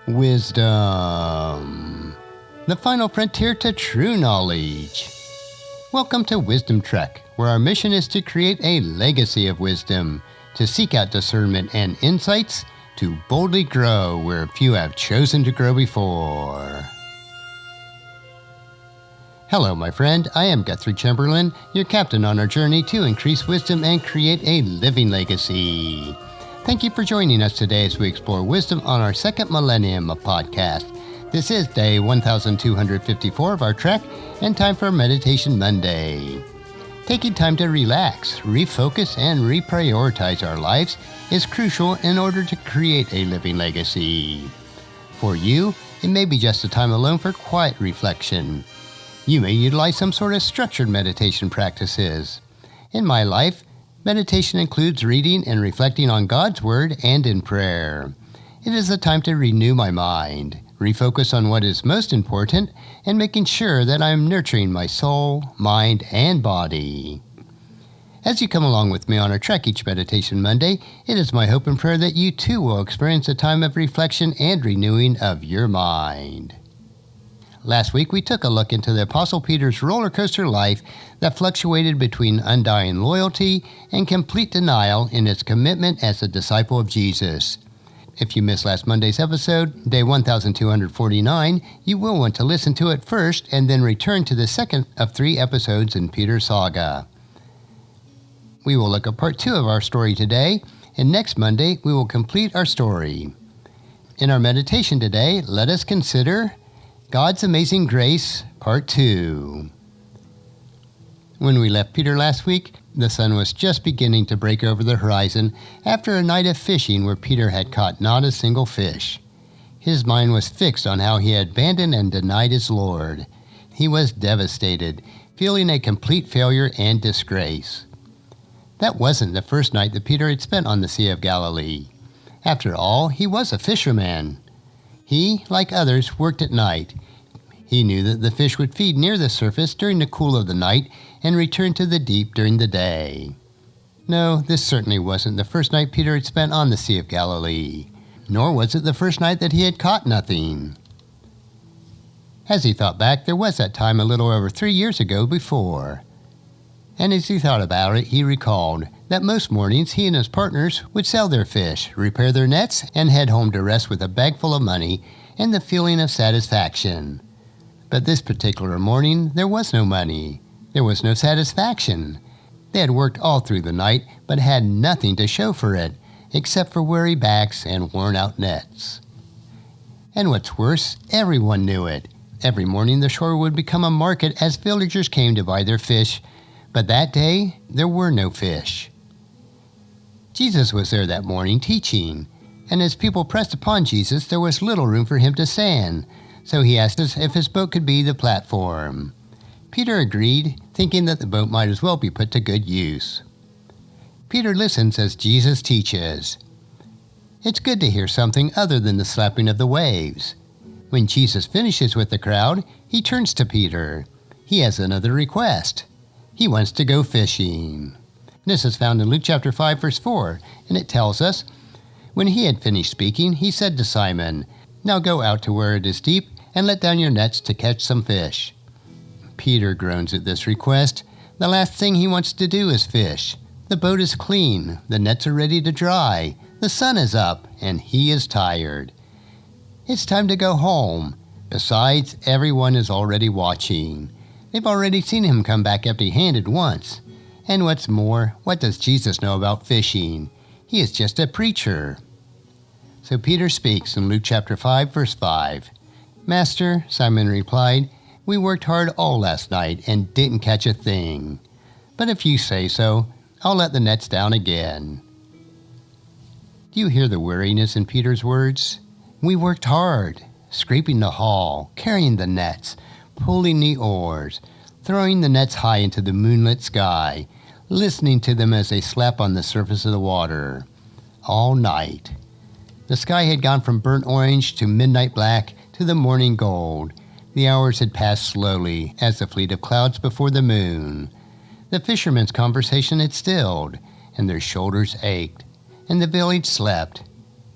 Wisdom, the final frontier to true knowledge. Welcome to Wisdom Trek, where our mission is to create a legacy of wisdom, to seek out discernment and insights, to boldly grow where few have chosen to grow before. Hello, my friend. I am Guthrie Chamberlain, your captain on our journey to increase wisdom and create a living legacy. Thank you for joining us today as we explore wisdom on our second millennium of podcast. This is day 1254 of our trek and time for Meditation Monday. Taking time to relax, refocus, and reprioritize our lives is crucial in order to create a living legacy. For you, it may be just a time alone for quiet reflection. You may utilize some sort of structured meditation practices. In my life, meditation includes reading and reflecting on God's Word and in prayer. It is a time to renew my mind, refocus on what is most important, and making sure that I am nurturing my soul, mind, and body. As you come along with me on our trek each Meditation Monday, it is my hope and prayer that you too will experience a time of reflection and renewing of your mind. Last week, we took a look into the Apostle Peter's roller coaster life that fluctuated between undying loyalty and complete denial in its commitment as a disciple of Jesus. If you missed last Monday's episode, day 1249, you will want to listen to it first and then return to the second of 3 episodes in Peter's saga. We will look at part 2 of our story today, and next Monday, we will complete our story. In our meditation today, let us consider God's Amazing Grace, Part 2. When we left Peter last week, the sun was just beginning to break over the horizon after a night of fishing where Peter had caught not a single fish. His mind was fixed on how he had abandoned and denied his Lord. He was devastated, feeling a complete failure and disgrace. That wasn't the first night that Peter had spent on the Sea of Galilee. After all, he was a fisherman. He, like others, worked at night. He knew that the fish would feed near the surface during the cool of the night and return to the deep during the day. No, this certainly wasn't the first night Peter had spent on the Sea of Galilee, nor was it the first night that he had caught nothing. As he thought back, there was that time a little over 3 years ago before. And as he thought about it, he recalled that most mornings he and his partners would sell their fish, repair their nets, and head home to rest with a bag full of money and the feeling of satisfaction. But this particular morning, there was no money. There was no satisfaction. They had worked all through the night, but had nothing to show for it, except for weary backs and worn-out nets. And what's worse, everyone knew it. Every morning the shore would become a market as villagers came to buy their fish, but that day, there were no fish. Jesus was there that morning teaching, and as people pressed upon Jesus, there was little room for him to stand, so he asked us if his boat could be the platform. Peter agreed, thinking that the boat might as well be put to good use. Peter listens as Jesus teaches. It's good to hear something other than the slapping of the waves. When Jesus finishes with the crowd, he turns to Peter. He has another request. He wants to go fishing. This is found in Luke chapter 5, verse 4, and it tells us, when he had finished speaking, he said to Simon, "Now go out to where it is deep and let down your nets to catch some fish." Peter groans at this request. The last thing he wants to do is fish. The boat is clean, the nets are ready to dry, the sun is up, and he is tired. It's time to go home. Besides, everyone is already watching. They've already seen him come back empty-handed once. And what's more, what does Jesus know about fishing? He is just a preacher. So Peter speaks in Luke chapter 5, verse 5. "Master," Simon replied, "we worked hard all last night and didn't catch a thing. But if you say so, I'll let the nets down again." Do you hear the weariness in Peter's words? We worked hard, scraping the hull, carrying the nets, pulling the oars, throwing the nets high into the moonlit sky, listening to them as they slap on the surface of the water. All night. The sky had gone from burnt orange to midnight black to the morning gold. The hours had passed slowly as a fleet of clouds before the moon. The fishermen's conversation had stilled, and their shoulders ached, and the village slept.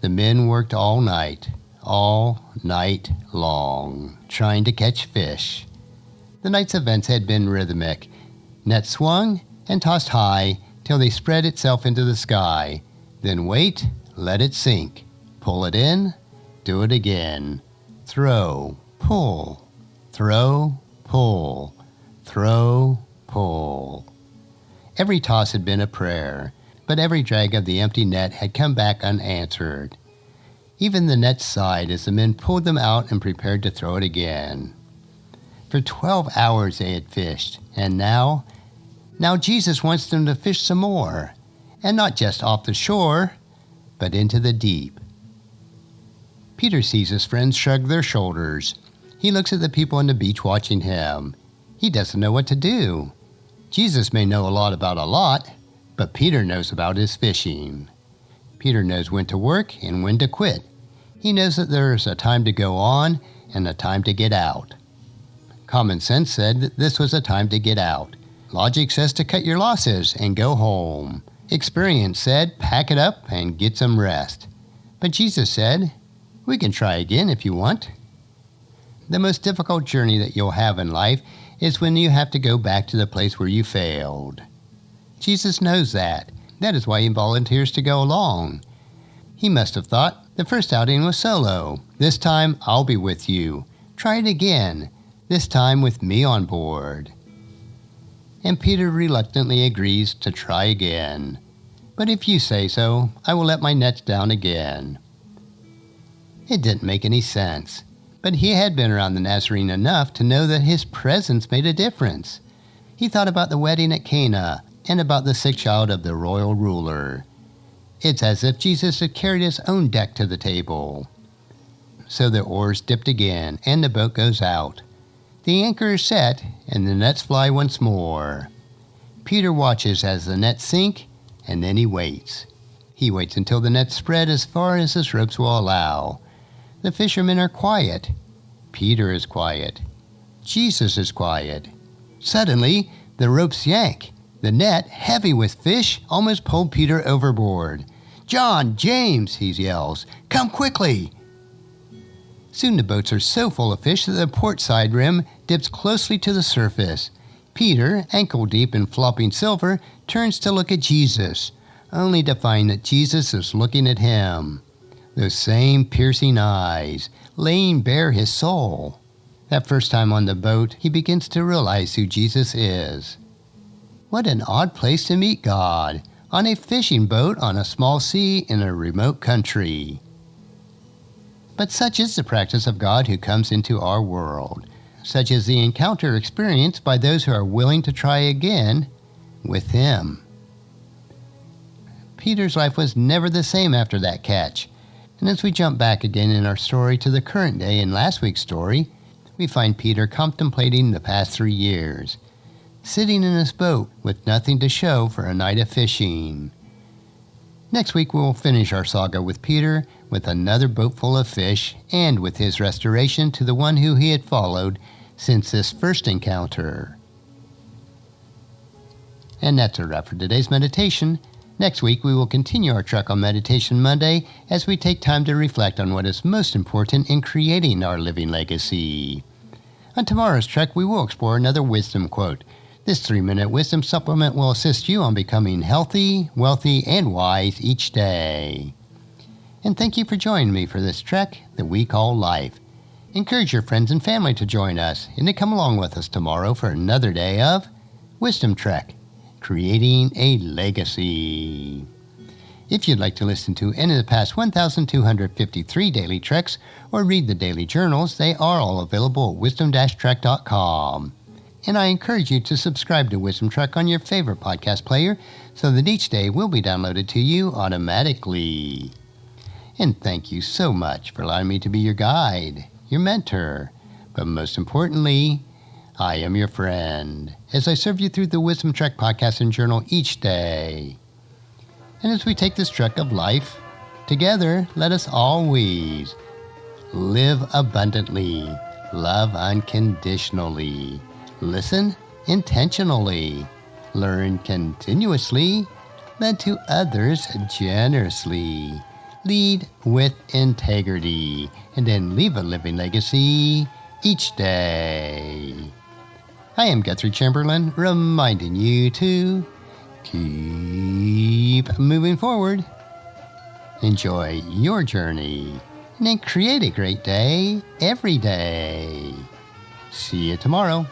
The men worked all night, all night long, trying to catch fish. The night's events had been rhythmic. Nets swung and tossed high till they spread itself into the sky. Then wait, let it sink. Pull it in, do it again. Throw, pull, throw, pull, throw, pull. Every toss had been a prayer, but every drag of the empty net had come back unanswered. Even the nets sighed as the men pulled them out and prepared to throw it again. For 12 hours they had fished, and now Jesus wants them to fish some more, and not just off the shore, but into the deep. Peter sees his friends shrug their shoulders. He looks at the people on the beach watching him. He doesn't know what to do. Jesus may know a lot about a lot, but Peter knows about his fishing. Peter knows when to work and when to quit. He knows that there is a time to go on and a time to get out. Common sense said that this was a time to get out. Logic says to cut your losses and go home. Experience said pack it up and get some rest. But Jesus said, we can try again if you want. The most difficult journey that you'll have in life is when you have to go back to the place where you failed. Jesus knows that. That is why he volunteers to go along. He must have thought the first outing was solo. This time I'll be with you. Try it again. This time with me on board. And Peter reluctantly agrees to try again. But if you say so, I will let my nets down again. It didn't make any sense, but he had been around the Nazarene enough to know that his presence made a difference. He thought about the wedding at Cana and about the sick child of the royal ruler. It's as if Jesus had carried his own deck to the table. So the oars dipped again, and the boat goes out. The anchor is set, and the nets fly once more. Peter watches as the nets sink, and then he waits. He waits until the nets spread as far as his ropes will allow. The fishermen are quiet. Peter is quiet. Jesus is quiet. Suddenly, the ropes yank. The net, heavy with fish, almost pulled Peter overboard. "John, James," he yells, "come quickly!" Soon the boats are so full of fish that the port side rim dips closely to the surface. Peter, ankle deep in flopping silver, turns to look at Jesus, only to find that Jesus is looking at him. Those same piercing eyes, laying bare his soul. That first time on the boat, he begins to realize who Jesus is. What an odd place to meet God, on a fishing boat on a small sea in a remote country. But such is the practice of God who comes into our world. Such is the encounter experienced by those who are willing to try again with Him. Peter's life was never the same after that catch. And as we jump back again in our story to the current day in last week's story, we find Peter contemplating the past 3 years, sitting in his boat with nothing to show for a night of fishing. Next week we will finish our saga with Peter with another boat full of fish and with his restoration to the one who he had followed since this first encounter. And that's a wrap for today's meditation. Next week we will continue our trek on Meditation Monday as we take time to reflect on what is most important in creating our living legacy. On tomorrow's trek we will explore another wisdom quote. This 3-minute wisdom supplement will assist you on becoming healthy, wealthy, and wise each day. And thank you for joining me for this trek that we call life. Encourage your friends and family to join us and to come along with us tomorrow for another day of Wisdom Trek, creating a legacy. If you'd like to listen to any of the past 1,253 daily treks or read the daily journals, they are all available at wisdom-trek.com. And I encourage you to subscribe to Wisdom Trek on your favorite podcast player so that each day will be downloaded to you automatically. And thank you so much for allowing me to be your guide, your mentor, but most importantly, I am your friend as I serve you through the Wisdom Trek podcast and journal each day. And as we take this trek of life, together let us always live abundantly, love unconditionally, listen intentionally, learn continuously, lend to others generously, lead with integrity, and then leave a living legacy each day. I am Guthrie Chamberlain, reminding you to keep moving forward. Enjoy your journey, and then create a great day every day. See you tomorrow.